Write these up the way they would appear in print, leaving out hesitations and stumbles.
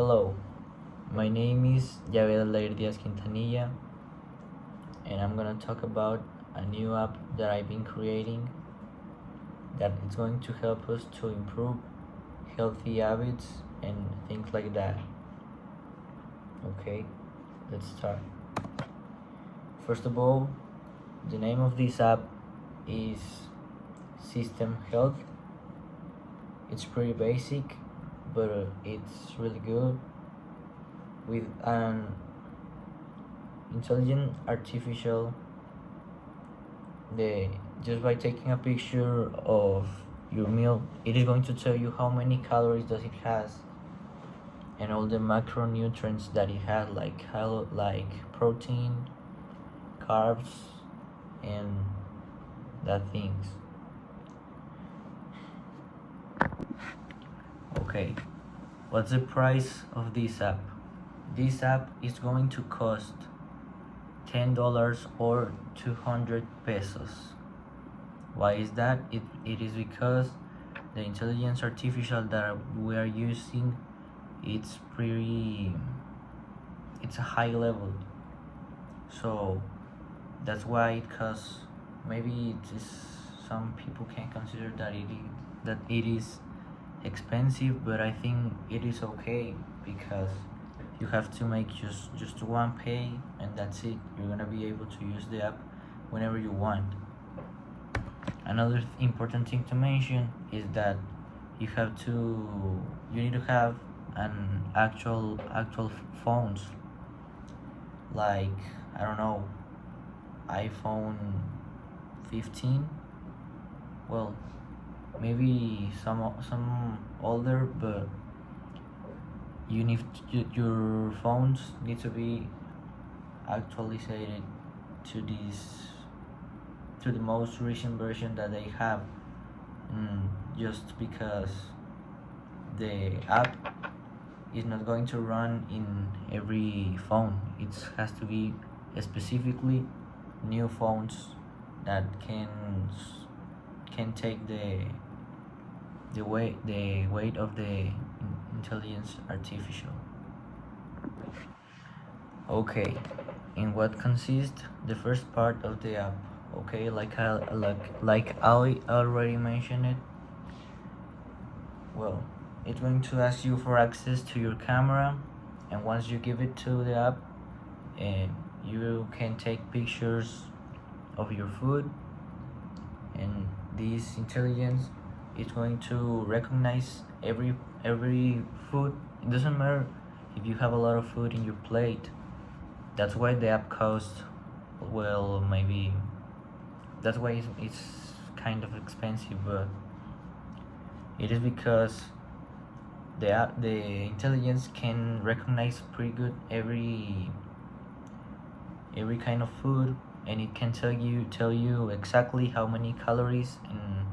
Hello, my name is Javier Alair Diaz Quintanilla, and I'm gonna talk about a new app that I've been creating that is going to help us to improve healthy habits and things like that. Okay, let's start. First of all, the name of this app is System Health. It's pretty basic, but it's really good with an intelligent artificial. Just by taking a picture of your meal, it is going to tell you how many calories does it has and all the macronutrients that it has, like protein, carbs, and that things. Okay, what's the price of this app? This app is going to cost $10 or 200 pesos. Why is that? It is because the intelligence artificial that we are using, it's a high level, so that's why it costs. Maybe it is, some people can consider that it is expensive, but I think it is okay because you have to make just one pay and that's it. You're gonna be able to use the app whenever you want. Another important thing to mention is that you need to have an actual phones, like, I don't know, iPhone 15. Well, maybe some older, but your phones need to be actualized to the most recent version that they have. Just because the app is not going to run in every phone, it has to be specifically new phones that can take the weight of the intelligence artificial. Okay, in what consists the first part of the app? Okay, like I already mentioned it. Well, it's going to ask you for access to your camera, and once you give it to the app, you can take pictures of your food, and this intelligence is going to recognize every food. It doesn't matter if you have a lot of food in your plate. That's why the app costs, well, maybe that's why it's kind of expensive, but it is because the intelligence can recognize pretty good every kind of food, and it can tell you exactly how many calories and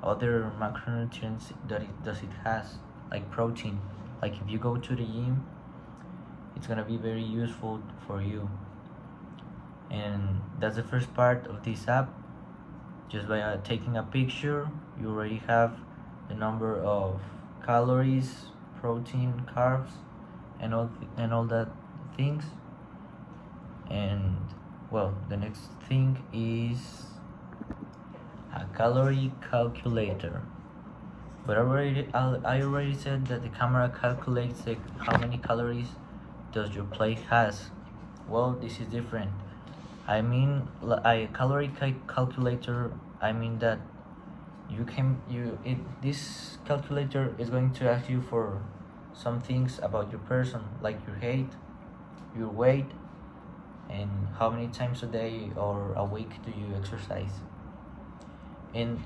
other macronutrients that it has, like protein. Like if you go to the gym, it's gonna be very useful for you. And that's the first part of this app. Just by taking a picture, you already have the number of calories, protein, carbs, and all that things. And well, the next thing is a calorie calculator. But I already said that the camera calculates how many calories does your plate has. Well, this is different. I mean, a calorie calculator. I mean that this calculator is going to ask you for some things about your person, like your height, your weight, and how many times a day or a week do you exercise. And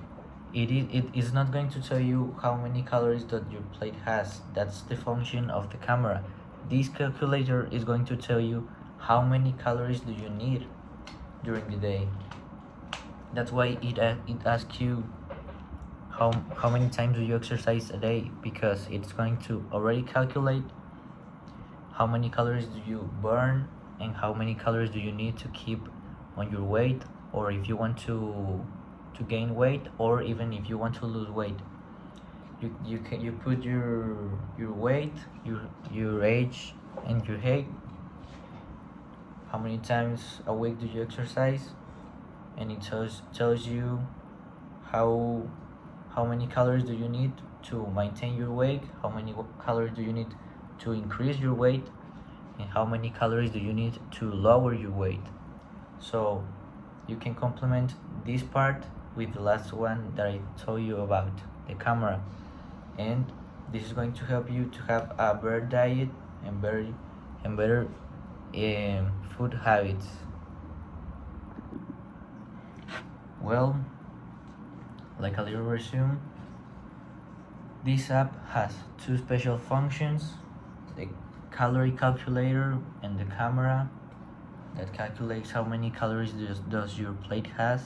it is not going to tell you how many calories that your plate has. That's the function of the camera. This calculator is going to tell you how many calories do you need during the day. That's why it asks you how many times do you exercise a day, because it's going to already calculate how many calories do you burn and how many calories do you need to keep on your weight, or if you want to gain weight, or even if you want to lose weight. you put your weight, your age, and your height. How many times a week do you exercise? And it tells you how how many calories do you need to maintain your weight, how many calories do you need to increase your weight, and how many calories do you need to lower your weight. So you can complement this part with the last one that I told you about, the camera. And this is going to help you to have a better diet and better food habits. Well, like a little resume, this app has two special functions: the calorie calculator and the camera that calculates how many calories does your plate has.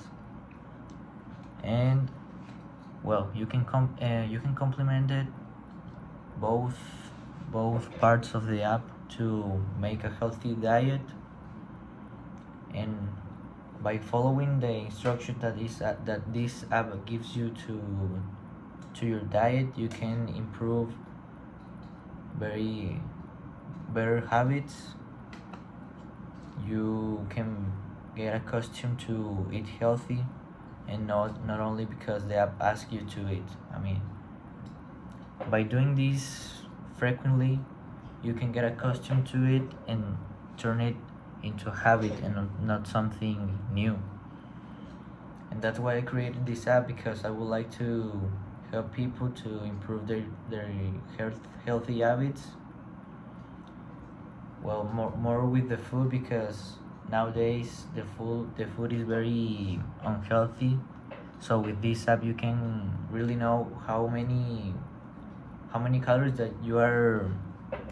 And well, you can complement it both parts of the app to make a healthy diet. And by following the instruction that this app gives you to your diet, you can improve very better habits. You can get accustomed to eat healthy, and not only because the app asks you to eat. I mean, by doing this frequently, you can get accustomed to it and turn it into a habit and not something new. And that's why I created this app, because I would like to help people to improve their healthy habits. Well, more with the food, because nowadays the food is very unhealthy. So with this app you can really know how many calories that you are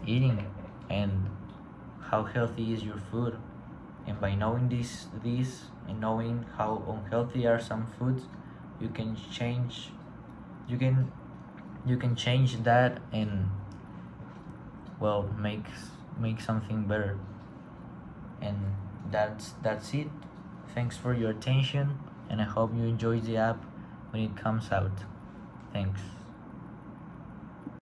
eating and how healthy is your food. And by knowing this and knowing how unhealthy are some foods, you can change that and, well, make something better. And that's it. Thanks for your attention, and I hope you enjoy the app when it comes out. Thanks.